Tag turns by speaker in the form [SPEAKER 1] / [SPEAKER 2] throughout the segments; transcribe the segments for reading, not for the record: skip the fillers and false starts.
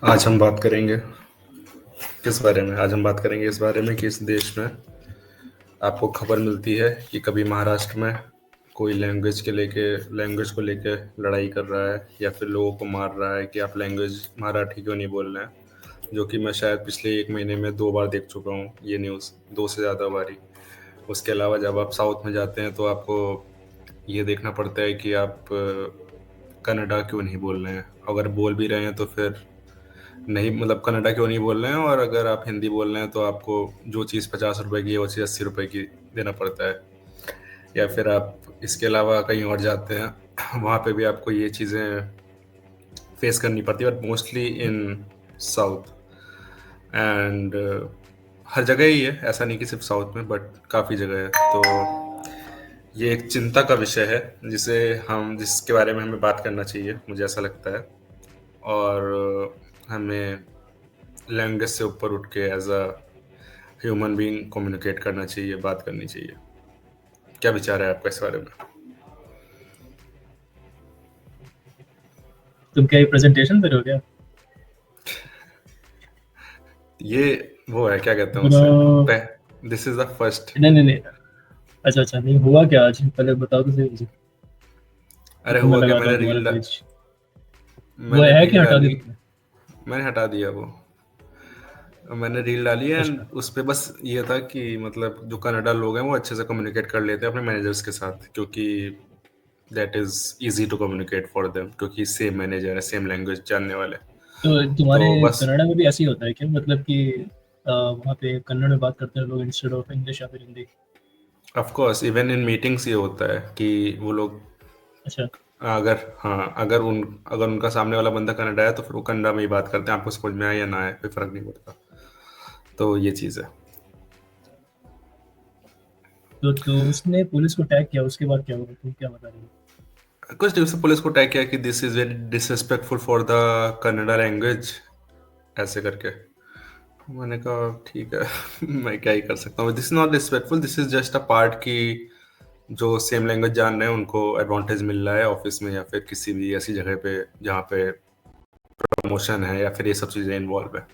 [SPEAKER 1] आज हम बात करेंगे किस बारे में? आज हम बात करेंगे इस बारे में कि इस देश में आपको खबर मिलती है कि कभी महाराष्ट्र में कोई लैंग्वेज को लेके लड़ाई कर रहा है या फिर लोगों को मार रहा है कि आप लैंग्वेज मराठी क्यों नहीं बोल रहे हैं, जो कि मैं शायद पिछले 1 महीने में 2 बार देख चुका हूँ ये न्यूज़, 2 से ज़्यादा बारी। उसके अलावा जब आप साउथ में जाते हैं तो आपको ये देखना पड़ता है कि आप कन्नड़ा क्यों नहीं बोल रहे हैं, अगर बोल भी रहे हैं तो फिर नहीं, मतलब कन्नड़ा क्यों नहीं बोल रहे हैं, और अगर आप हिंदी बोल रहे हैं तो आपको जो चीज़ 50 रुपए की है वो चीज़ 80 रुपए की देना पड़ता है। या फिर आप इसके अलावा कहीं और जाते हैं वहाँ पे भी आपको ये चीज़ें फेस करनी पड़ती है, but mostly in south and हर जगह ही है, ऐसा नहीं कि सिर्फ साउथ में, बट काफ़ी जगह है। तो ये एक चिंता का विषय है जिसके बारे में हमें बात करना चाहिए, मुझे ऐसा लगता है। और हमें लैंग्वेज से ऊपर उठ के as a human being communicate करना चाहिए, बात करनी चाहिए। क्या विचार है आपका इस बारे में?
[SPEAKER 2] तुम क्या ये प्रेजेंटेशन पे हो क्या?
[SPEAKER 1] ये वो है, क्या कहते हैं
[SPEAKER 2] ब्रो,
[SPEAKER 1] उसे? This is the first.
[SPEAKER 2] नहीं नहीं नहीं। अच्छा अच्छा, नहीं हुआ क्या आज? पहले बताओ तो सही मुझे, तो
[SPEAKER 1] अरे
[SPEAKER 2] फिर मैं
[SPEAKER 1] हुआ क्या,
[SPEAKER 2] लगाता हूँ तुम्हारा पेज। वो
[SPEAKER 1] मैंने
[SPEAKER 2] है
[SPEAKER 1] रील
[SPEAKER 2] कि हटा
[SPEAKER 1] डाली।
[SPEAKER 2] दिया तुमने?
[SPEAKER 1] मैंने हटा दिया वो। मैंने रील डाली एंड
[SPEAKER 2] अच्छा।
[SPEAKER 1] उस पे बस ये था कि मतलब जो कनाडा लोग हैं वो अच्छे से कम्युनिकेट कर लेते हैं अपने मैनेजर्स के साथ, क्योंकि that is easy to communicate for them, क्योंकि सेम मैनेजर है, सेम लैंग्वेज जानने वाले।
[SPEAKER 2] तो तुम्हारे
[SPEAKER 1] तो बस
[SPEAKER 2] कनाडा में भी ऐसे ही होता है क्या? मतलब कि वहाँ पे कन्नड़ में बात करते हैं लोग इंस्टेड ऑफ इंग्लिश या फिर Hindi?
[SPEAKER 1] Of course even in meetings ये होता है कि वो लोग
[SPEAKER 2] अच्छा।
[SPEAKER 1] अगर हाँ अगर उनका सामने वाला बंदा कनाडा है तो फिर वो कन्नड़ा में ही बात करते हैं, आपको समझ में आए या ना आए कोई फर्क नहीं पड़ता। तो ये चीज़ है।
[SPEAKER 2] तो उसने पुलिस को टैग किया, उसके बाद क्या हुआ? तुम क्या बता रहे हो?
[SPEAKER 1] कुछ दिवस से पुलिस को टैग किया कि this is very disrespectful for the Kannada language, ऐसे करके। मैंने कहा ठीक है मैं क्या ही कर सकता हूँ, this is not disrespectful, this is just a part की जो सेम लैंग्वेज जान रहे हैं उनको एडवांटेज मिल रहा है ऑफिस में या फिर किसी भी ऐसी जगह पे जहाँ पे प्रमोशन है या फिर ये सब चीज़ें इन्वॉल्व है।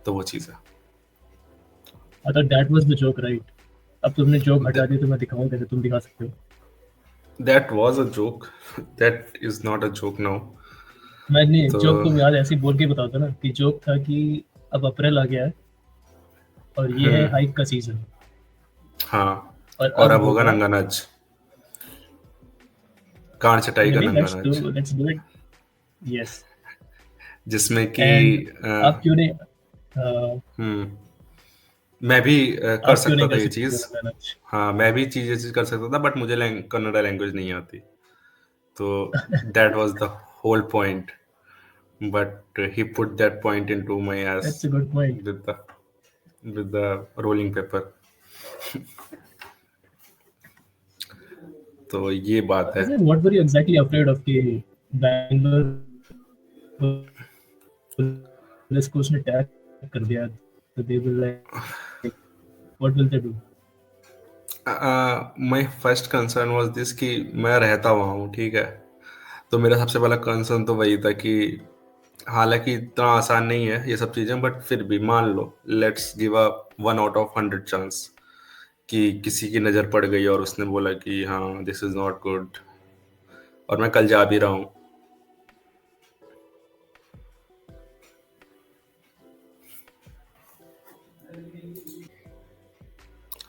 [SPEAKER 1] तो वो चीज़ है।
[SPEAKER 2] I thought that was the joke, right? अब तुमने जोक हटा दी तो मैं दिखाऊं कैसे? तुम दिखा सकते हो।
[SPEAKER 1] That was a joke, that is not a joke now.
[SPEAKER 2] मैं नहीं,
[SPEAKER 1] तो
[SPEAKER 2] जोक तुम याद ऐसे ही बोल के बताता ना कि जोक था कि अब अप्रैल आ गया है और ये है हाइक का सीजन,
[SPEAKER 1] हाँ,
[SPEAKER 2] और
[SPEAKER 1] और
[SPEAKER 2] अब
[SPEAKER 1] अब होगा
[SPEAKER 2] होगा।
[SPEAKER 1] नंगा नाच, कान चटाई का
[SPEAKER 2] नहीं,
[SPEAKER 1] नंगा नाच,
[SPEAKER 2] लेट्स डू इट। यस।
[SPEAKER 1] जिसमें कि
[SPEAKER 2] एंड आप
[SPEAKER 1] अ,
[SPEAKER 2] क्यों नहीं
[SPEAKER 1] हम्म मैं भी कर
[SPEAKER 2] आप क्यों
[SPEAKER 1] सकता
[SPEAKER 2] नहीं
[SPEAKER 1] था
[SPEAKER 2] कर
[SPEAKER 1] ये
[SPEAKER 2] सकते
[SPEAKER 1] चीज़।
[SPEAKER 2] दोनों मैच?
[SPEAKER 1] हाँ, मैं भी ये चीज़ कर सकता था, बट मुझे कन्नड़ा लैंग्वेज नहीं आती। तो that was the whole point, but he put that point into my ass
[SPEAKER 2] that's a good point.
[SPEAKER 1] With the rolling paper. तो ये बात है।
[SPEAKER 2] वैसे what were you exactly afraid of कि बैंगलोर पुलिस को उसने टैग कर दिया, तो they will like, what will they do?
[SPEAKER 1] My first concern was this कि मैं रहता वहाँ हूँ, ठीक है? तो मेरा सबसे पहला कंसर्न तो वही था कि हालांकि इतना आसान नहीं है ये सब चीज़ें, बट फिर भी मान लो, let's give a 1 out of 100 chance कि किसी की नज़र पड़ गई और उसने बोला कि हाँ दिस इज़ नॉट गुड, और मैं कल जा भी रहा हूँ।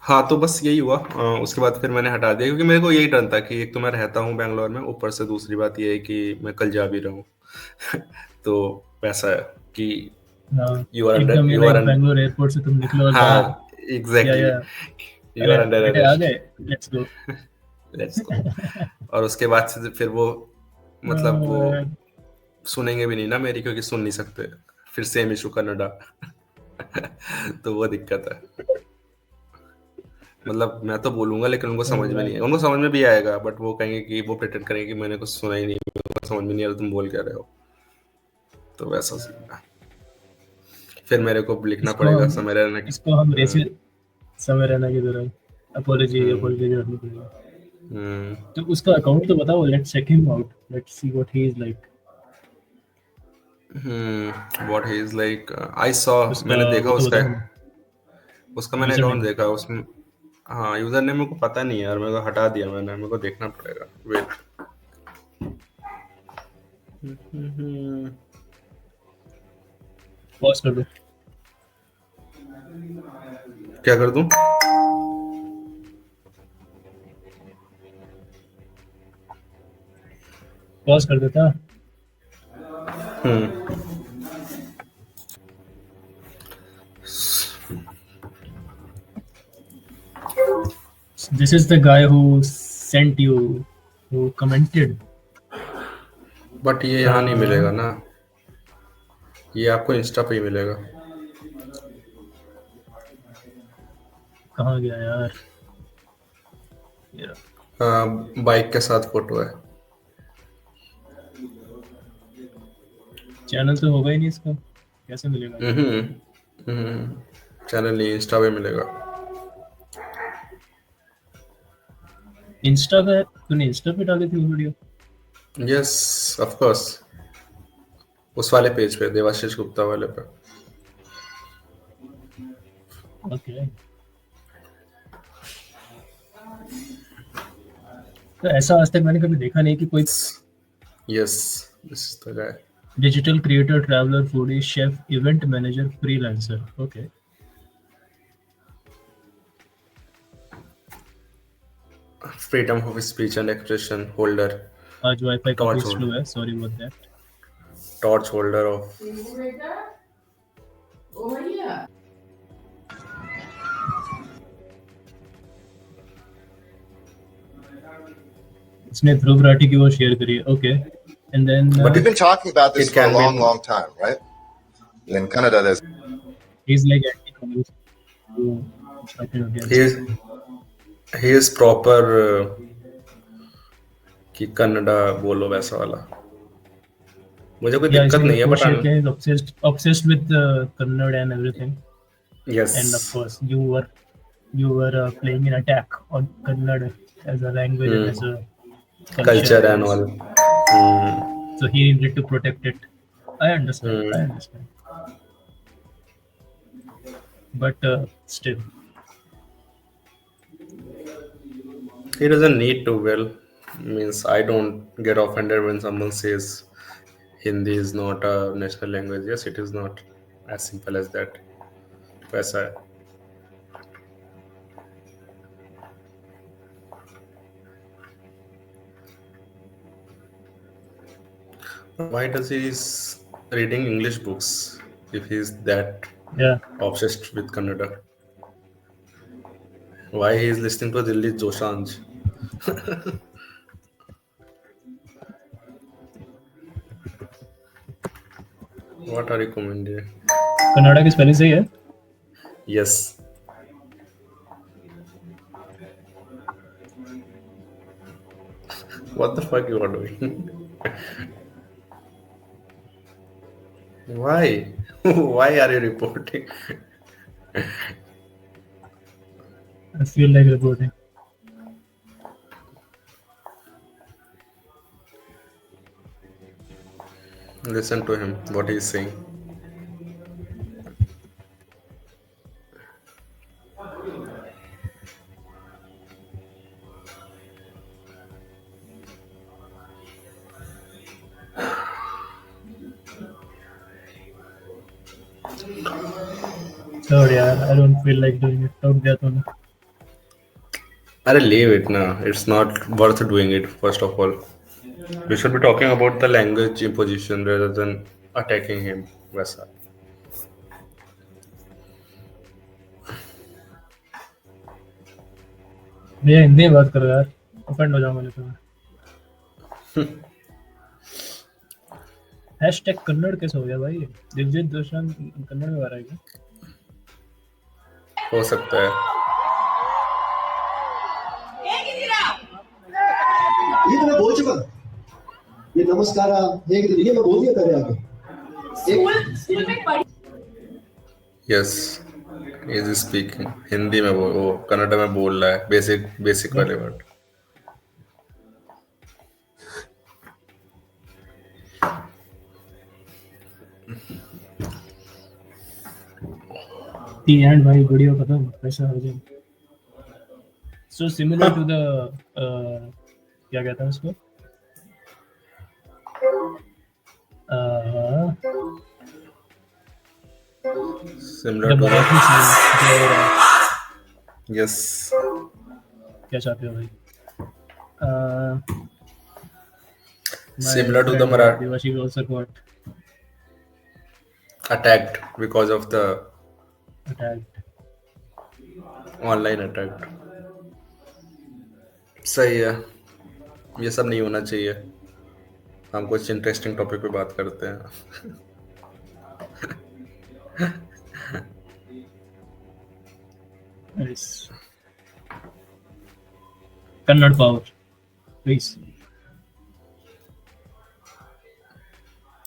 [SPEAKER 1] हाँ, तो बस यही हुआ। उसके बाद फिर मैंने हटा दिया, क्योंकि मेरे को यही डर था कि एक तो मैं रहता हूँ बैंगलोर में, ऊपर से दूसरी बात ये है कि मैं कल जा भी रहा हूँ तो वैसा है कि यू आर अंडर
[SPEAKER 2] एकदम ये
[SPEAKER 1] you are
[SPEAKER 2] like Bangalore airport से तुम निकलो और बाहर,
[SPEAKER 1] हाँ,
[SPEAKER 2] yeah
[SPEAKER 1] exactly, you
[SPEAKER 2] are
[SPEAKER 1] are under
[SPEAKER 2] बेटे आ
[SPEAKER 1] अरेस्ट,
[SPEAKER 2] गए, लेट्स गो।
[SPEAKER 1] Let's go. और उसके बाद से फिर वो, मतलब वो सुनेंगे भी नहीं ना मेरी, क्योंकि सुन नहीं सकते, फिर सेम इशू कनाडा तो वो दिक्कत है। मतलब मैं तो बोलूंगा लेकिन उनको समझ में नहीं आएगा, उनको समझ में भी आएगा बट वो कहेंगे कि वो प्रिटेंड करेंगे कि मैंने कुछ सुना ही नहीं, उनको समझ में नहीं आ रहा तुम बोल क्या रहे हो। तो वैसा सीन है। फिर मेरे को लिखना
[SPEAKER 2] इसको
[SPEAKER 1] पड़ेगा
[SPEAKER 2] हम
[SPEAKER 1] समय रहने की।
[SPEAKER 2] इसको हम रेसिस समय रहना की जरूरत, अपोलॉजी
[SPEAKER 1] हम्म
[SPEAKER 2] अपोलॉजी करनी पड़ेगी।
[SPEAKER 1] हम्म
[SPEAKER 2] तो उसका अकाउंट तो बताओ, let's check him out, let's see what he is like.
[SPEAKER 1] What he is like, I saw,
[SPEAKER 2] उसका
[SPEAKER 1] मैंने देखा
[SPEAKER 2] वो तो
[SPEAKER 1] उसका,
[SPEAKER 2] बताओ हमें,
[SPEAKER 1] उसका मैंने
[SPEAKER 2] यूजर
[SPEAKER 1] अकाउंट
[SPEAKER 2] नेम।
[SPEAKER 1] देखा उसमें। हाँ, यूजर नेम मेरे को पता नहीं है यार, मेरे को हटा दिया मैंने, मेरे को देखना पड़ेगा, वेट।
[SPEAKER 2] पॉज कर दो।
[SPEAKER 1] क्या कर दूं?
[SPEAKER 2] पॉज कर देता।
[SPEAKER 1] हम्म
[SPEAKER 2] This is the guy who sent you, who commented.
[SPEAKER 1] But ये यहाँ नहीं
[SPEAKER 2] uh,
[SPEAKER 1] मिलेगा ना, ये आपको इंस्टा पे ही मिलेगा।
[SPEAKER 2] कहाँ गया यार ये रहा।
[SPEAKER 1] बाइक के साथ फोटो है।
[SPEAKER 2] चैनल तो होगा ही नहीं इसका, कैसे मिलेगा ये?
[SPEAKER 1] चैनल नहीं, इंस्टा पे मिलेगा।
[SPEAKER 2] इंस्टा पे तूने इंस्टा पे डाली थी वो वीडियो?
[SPEAKER 1] यस, ऑफ कोर्स, उस वाले पेज पे, देवाशीष गुप्ता वाले पे।
[SPEAKER 2] ओके, तो ऐसा आज तक मैंने कभी देखा नहीं कि कोई
[SPEAKER 1] yes, this is the guy.
[SPEAKER 2] Digital creator, traveller, foodie, chef, event manager, freelancer. Okay,
[SPEAKER 1] freedom of speech and expression holder,
[SPEAKER 2] आज वाईफाई काफी
[SPEAKER 1] टॉर्च
[SPEAKER 2] स्लो
[SPEAKER 1] होल्डर,
[SPEAKER 2] है, sorry about that.
[SPEAKER 1] Torch holder off.
[SPEAKER 2] इसने ध्रुव राठी की वो शेयर करी है। Okay, and then
[SPEAKER 1] But
[SPEAKER 3] We've been talking about this
[SPEAKER 1] it
[SPEAKER 3] for a
[SPEAKER 1] can
[SPEAKER 3] long,
[SPEAKER 1] be,
[SPEAKER 3] long time, right? In Canada, there's
[SPEAKER 2] he is like anti communist.
[SPEAKER 1] he is, he is proper, कि कन्नड़ा बोलो वैसा वाला, मुझे कोई
[SPEAKER 2] Yeah,
[SPEAKER 1] दिक्कत
[SPEAKER 2] इसने
[SPEAKER 1] नहीं है,
[SPEAKER 2] पोस्ट
[SPEAKER 1] बट
[SPEAKER 2] शेयर किया, is obsessed with Kannada and everything.
[SPEAKER 1] Yes,
[SPEAKER 2] And of course, you were playing an attack on Kannada as a language and as a culture,
[SPEAKER 1] culture
[SPEAKER 2] I
[SPEAKER 1] and
[SPEAKER 2] guess.
[SPEAKER 1] All.
[SPEAKER 2] So he needed to protect it. I understand. I understand. But still,
[SPEAKER 1] He doesn't need to. Well, means I don't get offended when someone says Hindi is not a national language. Yes, it is not as simple as that. वैसा है। Why does he is reading English books if he is that
[SPEAKER 2] yeah.
[SPEAKER 1] obsessed with Kannada? Why he is listening to Dilli Dosanjh? What are you commenting?
[SPEAKER 2] Kannada की spelling सही है?
[SPEAKER 1] Yes. What the fuck you are doing? Why? Why are you reporting?
[SPEAKER 2] I feel like reporting.
[SPEAKER 1] Listen to him, what he is saying.
[SPEAKER 2] Sorry, I don't feel like doing it. Talk दिया तूने.
[SPEAKER 1] Arey, leave it now. It's not worth doing it, first of all. We should be talking about the language imposition rather than attacking him. वैसा.
[SPEAKER 2] भैया हिंदी में बात करो यार, offend हो जाऊंगा नहीं तो मैं. हैशटैग कन्नड़ कैसे हो गया भाई? दिलजीत दोसांझ कन्नड़ में आ रहा है क्या?
[SPEAKER 1] हो सकता है.
[SPEAKER 4] ये तो मैं बोल चुका, ये नमस्कार ये मैं बोल दिया पहले आगे.
[SPEAKER 5] स्कूल में पढ़ी.
[SPEAKER 1] Yes, he is speaking. Hindi में वो कन्नड़ा में बोल रहा है. बेसिक वाले वर्ड.
[SPEAKER 2] दी एंड भाई वीडियो खत्म पैसा हो जाए. So similar to the क्या कहता है उसको
[SPEAKER 1] Similar
[SPEAKER 2] जब
[SPEAKER 1] to
[SPEAKER 2] मराठी
[SPEAKER 1] the
[SPEAKER 2] सीन जो हो रहा है,
[SPEAKER 1] yes,
[SPEAKER 2] क्या चाहते हो भाई? My
[SPEAKER 1] similar to the
[SPEAKER 2] friend
[SPEAKER 1] Marathi
[SPEAKER 2] Devashi also got
[SPEAKER 1] attacked because of the
[SPEAKER 2] attacked.
[SPEAKER 1] Online attack. सही है, ये सब नहीं होना चाहिए. हम कुछ इंटरेस्टिंग टॉपिक पे बात करते हैं.
[SPEAKER 2] Nice. Kannada power, please.